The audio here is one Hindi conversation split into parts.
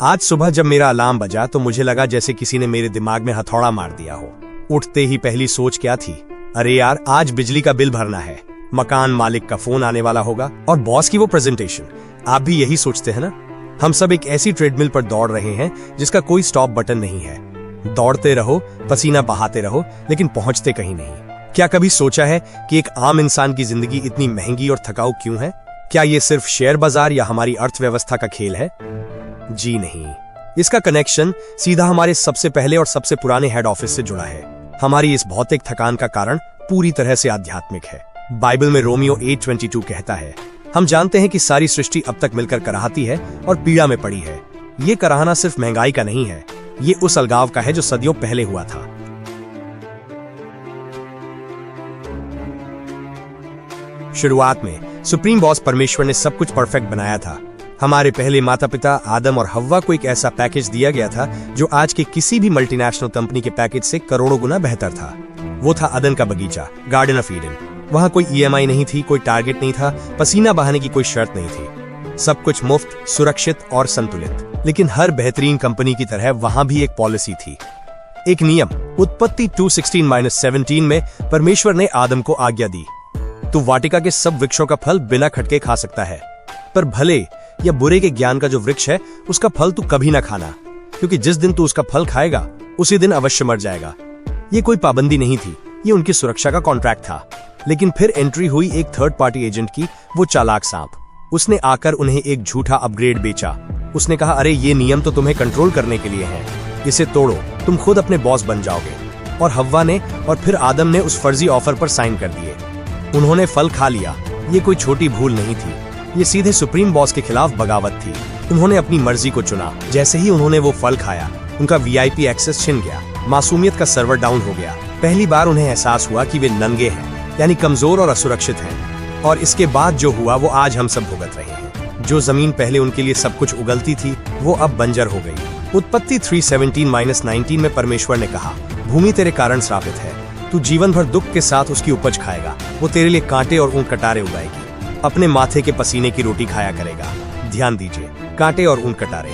आज सुबह जब मेरा अलार्म बजा तो मुझे लगा जैसे किसी ने मेरे दिमाग में हथौड़ा मार दिया हो। उठते ही पहली सोच क्या थी, अरे यार आज बिजली का बिल भरना है, मकान मालिक का फोन आने वाला होगा और बॉस की वो प्रेजेंटेशन। आप भी यही सोचते हैं ना? हम सब एक ऐसी ट्रेडमिल पर दौड़ रहे हैं जिसका कोई स्टॉप बटन नहीं है। दौड़ते रहो, पसीना बहाते रहो, लेकिन पहुंचते कहीं नहीं। क्या कभी सोचा है कि एक आम इंसान की जिंदगी इतनी महंगी और थकाऊ क्यों है? क्या ये सिर्फ शेयर बाजार या हमारी अर्थव्यवस्था का खेल है? जी नहीं, इसका कनेक्शन सीधा हमारे सबसे पहले और सबसे पुराने हेड ऑफिस से जुड़ा है। हमारी इस भौतिक थकान का कारण पूरी तरह से आध्यात्मिक है। बाइबल में रोमियो 8:22 कहता है, हम जानते हैं कि सारी सृष्टि अब तक मिलकर कराहती है और पीड़ा में पड़ी है। ये कराहना सिर्फ महंगाई का नहीं है, ये उस अलगाव का है जो सदियों पहले हुआ था। शुरुआत में सुप्रीम बॉस परमेश्वर ने सब कुछ परफेक्ट बनाया था। हमारे पहले माता पिता आदम और हव्वा को एक ऐसा पैकेज दिया गया था जो आज के किसी भी मल्टीनेशनल कंपनी के पैकेज से करोड़ों गुना बेहतर था। वो था अदन का बगीचा, गार्डन ऑफ ईडन। वहाँ कोई EMI नहीं थी, कोई टारगेट नहीं था, पसीना बहाने की कोई शर्त नहीं थी। सब कुछ मुफ्त, सुरक्षित और संतुलित। लेकिन हर बेहतरीन कंपनी की तरह वहाँ भी एक पॉलिसी थी, एक नियम। उत्पत्ति 2:16-17 में परमेश्वर ने आदम को आज्ञा दी, तू वाटिका के सब वृक्षों का फल बिना खटके खा सकता है, पर भले या बुरे के ज्ञान का जो वृक्ष है उसका फल तू कभी ना खाना, क्योंकि जिस दिन तू उसका फल खाएगा उसी दिन अवश्य मर जाएगा। ये कोई पाबंदी नहीं थी, ये उनकी सुरक्षा का कॉन्ट्रैक्ट था। लेकिन फिर एंट्री हुई एक थर्ड पार्टी एजेंट की, वो चालाक सांप। उसने आकर उन्हें एक झूठा अपग्रेड बेचा। उसने कहा, अरे ये नियम तो तुम्हें कंट्रोल करने के लिए है, इसे तोड़ो, तुम खुद अपने बॉस बन जाओगे। और हव्वा ने और फिर आदम ने उस फर्जी ऑफर पर साइन कर दिए। उन्होंने फल खा लिया। ये कोई छोटी भूल नहीं थी, ये सीधे सुप्रीम बॉस के खिलाफ बगावत थी। उन्होंने अपनी मर्जी को चुना। जैसे ही उन्होंने वो फल खाया, उनका VIP एक्सेस छिन गया, मासूमियत का सर्वर डाउन हो गया। पहली बार उन्हें एहसास हुआ कि वे नंगे हैं, यानी कमजोर और असुरक्षित हैं। और इसके बाद जो हुआ वो आज हम सब भुगत रहे हैं। जो जमीन पहले उनके लिए सब कुछ उगलती थी, वो अब बंजर हो गई। उत्पत्ति 3:17-19 में परमेश्वर ने कहा, भूमि तेरे कारण श्रापित है, तू जीवन भर दुख के साथ उसकी उपज खाएगा। वो तेरे लिए कांटे और ऊंट कटारे उगाएगी, अपने माथे के पसीने की रोटी खाया करेगा। ध्यान दीजिए, कांटे और ऊंट कटारे।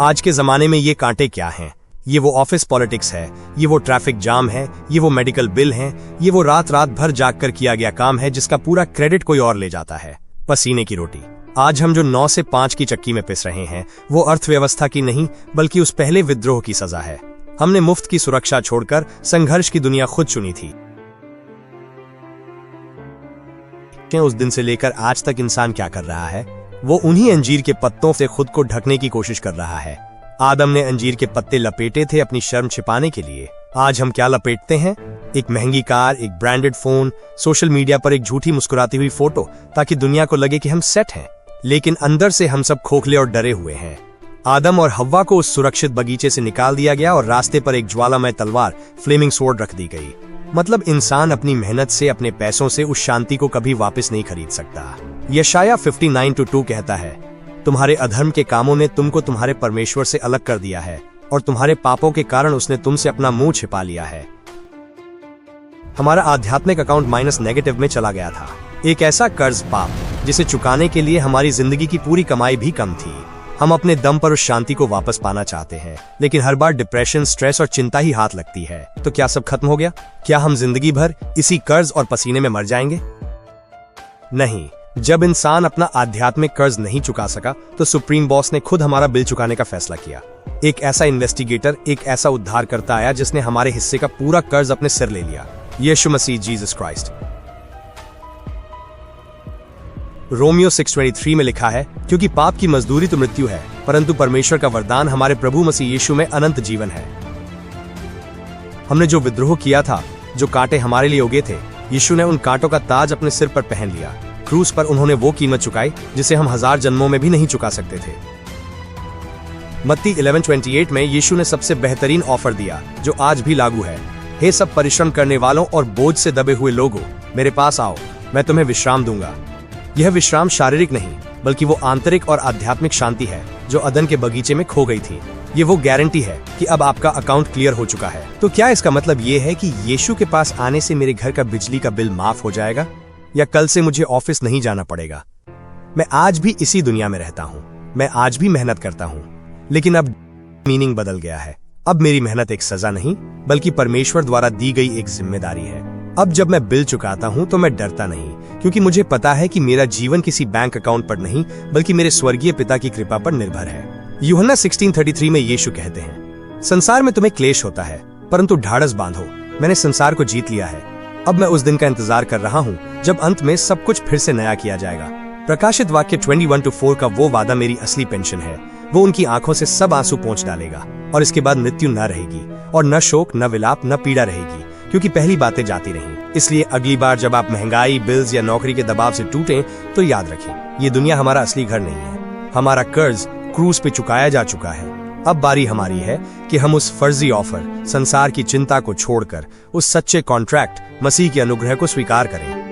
आज के जमाने में ये कांटे क्या हैं? ये वो ऑफिस पॉलिटिक्स है, ये वो ट्रैफिक जाम है, ये वो मेडिकल बिल है, ये वो रात रात भर जागकर किया गया काम है जिसका पूरा क्रेडिट कोई और ले जाता है। पसीने की रोटी। आज हम जो 9 से 5 की चक्की में पिस रहे हैं, वो अर्थव्यवस्था की नहीं बल्कि उस पहले विद्रोह की सजा है। हमने मुफ्त की सुरक्षा छोड़कर संघर्ष की दुनिया खुद चुनी थी। उस दिन से लेकर आज तक इंसान क्या कर रहा है? वो उन्हीं अंजीर के पत्तों से खुद को ढकने की कोशिश कर रहा है। आदम ने अंजीर के पत्ते लपेटे थे अपनी शर्म छिपाने के लिए। आज हम क्या लपेटते हैं? एक महंगी कार, एक ब्रांडेड फोन, सोशल मीडिया पर एक झूठी मुस्कुराती हुई फोटो, ताकि दुनिया को लगे कि हम सेट हैं। लेकिन अंदर से हम सब खोखले और डरे हुए हैं। आदम और हव्वा को उस सुरक्षित बगीचे से निकाल दिया गया और रास्ते पर एक ज्वालामय तलवार, फ्लेमिंग स्वॉर्ड, रख दी गई। मतलब इंसान अपनी मेहनत से, अपने पैसों से उस शांति को कभी वापस नहीं खरीद सकता। यशाया 59:2 कहता है, तुम्हारे अधर्म के कामों ने तुमको तुम्हारे परमेश्वर से अलग कर दिया है और तुम्हारे पापों के कारण उसने तुमसे अपना मुंह छिपा लिया है। हमारा आध्यात्मिक अकाउंट माइनस नेगेटिव में चला गया था। एक ऐसा कर्ज पाप जिसे चुकाने के लिए हमारी जिंदगी की पूरी कमाई भी कम थी। हम अपने दम पर उस शांति को वापस पाना चाहते हैं, लेकिन हर बार डिप्रेशन, स्ट्रेस और चिंता ही हाथ लगती है। तो क्या सब खत्म हो गया? क्या हम जिंदगी भर इसी कर्ज और पसीने में मर जाएंगे? नहीं। जब इंसान अपना आध्यात्मिक कर्ज नहीं चुका सका, तो सुप्रीम बॉस ने खुद हमारा बिल चुकाने का फैसला किया। एक ऐसा इन्वेस्टिगेटर, एक ऐसा उद्धारकर्ता आया जिसने हमारे हिस्से का पूरा कर्ज अपने सिर ले लिया। यीशु मसीह, जीसस क्राइस्ट। रोमियो 6:23 में लिखा है, क्योंकि पाप की मजदूरी तो मृत्यु है, परंतु परमेश्वर का वरदान हमारे प्रभु मसीह यीशु में अनंत जीवन है। हमने जो विद्रोह किया था, जो कांटे हमारे लिए उगे थे, यीशु ने उन कांटों का ताज अपने सिर पर पहन लिया। क्रूस पर उन्होंने वो कीमत चुकाई जिसे हम 1000 जन्मों में भी नहीं चुका सकते थे। मत्ती 11:28 में यीशु ने सबसे बेहतरीन ऑफर दिया जो आज भी लागू है। हे सब परिश्रम करने वालों और बोझ से दबे हुए लोगों, मेरे पास आओ, मैं तुम्हें विश्राम दूंगा। यह विश्राम शारीरिक नहीं, बल्कि वो आंतरिक और आध्यात्मिक शांति है जो अदन के बगीचे में खो गई थी। ये वो गारंटी है कि अब आपका अकाउंट क्लियर हो चुका है। तो क्या इसका मतलब ये है कि यीशु के पास आने से मेरे घर का बिजली का बिल माफ हो जाएगा, या कल से मुझे ऑफिस नहीं जाना पड़ेगा? मैं आज भी इसी दुनिया में रहता हूँ, मैं आज भी मेहनत करता हूँ, लेकिन अब मीनिंग बदल गया है। अब मेरी मेहनत एक सजा नहीं बल्कि परमेश्वर द्वारा दी गई एक जिम्मेदारी है। अब जब मैं बिल चुकाता हूं तो मैं डरता नहीं, क्योंकि मुझे पता है कि मेरा जीवन किसी बैंक अकाउंट पर नहीं बल्कि मेरे स्वर्गीय पिता की कृपा पर निर्भर है। यूहन्ना 16:33 में यीशु कहते हैं, संसार में तुम्हें क्लेश होता है परंतु ढाढ़स बांधो, मैंने संसार को जीत लिया है। अब मैं उस दिन का इंतजार कर रहा हूँ जब अंत में सब कुछ फिर से नया किया जाएगा। प्रकाशित वाक्य 21-4 का वो वादा मेरी असली पेंशन है। वो उनकी आंखों से सब आंसू पोंछ डालेगा और इसके बाद मृत्यु न रहेगी और न शोक, न विलाप, न पीड़ा रहेगी, क्योंकि पहली बातें जाती रहीं। इसलिए अगली बार जब आप महंगाई, बिल्स या नौकरी के दबाव से टूटें तो याद रखें, ये दुनिया हमारा असली घर नहीं है। हमारा कर्ज क्रूज पे चुकाया जा चुका है। अब बारी हमारी है कि हम उस फर्जी ऑफर, संसार की चिंता को छोड़कर उस सच्चे कॉन्ट्रैक्ट, मसीह के अनुग्रह को स्वीकार करें।